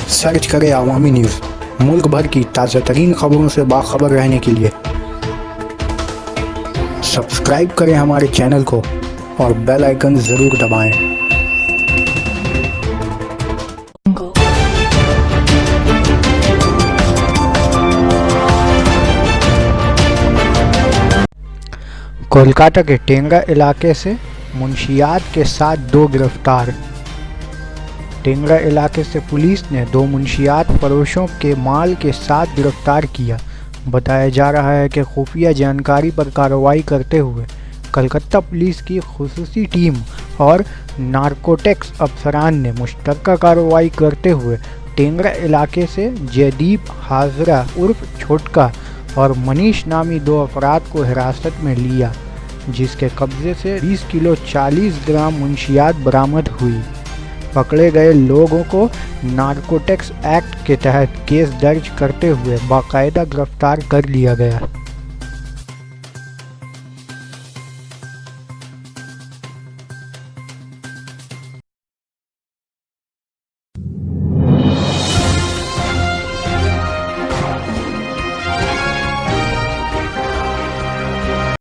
Search करें अवामी news. मुल्क भर की ताज़ा तरीन खबरों से बाखबर रहने के लिए सब्सक्राइब करें हमारे चैनल को और बेल आइकन ज़रूर दबाएं। कोलकाता के टेंगरा इलाके से मुंशियात के साथ 2 गिरफ्तार। टेंगरा इलाके से पुलिस ने 2 मुंशियात फरोशों के माल के साथ गिरफ्तार किया। बताया जा रहा है कि खुफिया जानकारी पर कार्रवाई करते हुए कलकत्ता पुलिस की खुसूसी टीम और नारकोटिक्स अफसरान ने मुश्तरका कार्रवाई करते हुए टेंगरा इलाके से जयदीप हाजरा उर्फ छोटका और मनीष नामी 2 अफराद को हिरासत में लिया, जिसके कब्जे से 20 किलो 40 ग्राम मुंशियात बरामद हुई। पकड़े गए लोगों को नारकोटिक्स एक्ट के तहत केस दर्ज करते हुए बाकायदा गिरफ्तार कर लिया गया।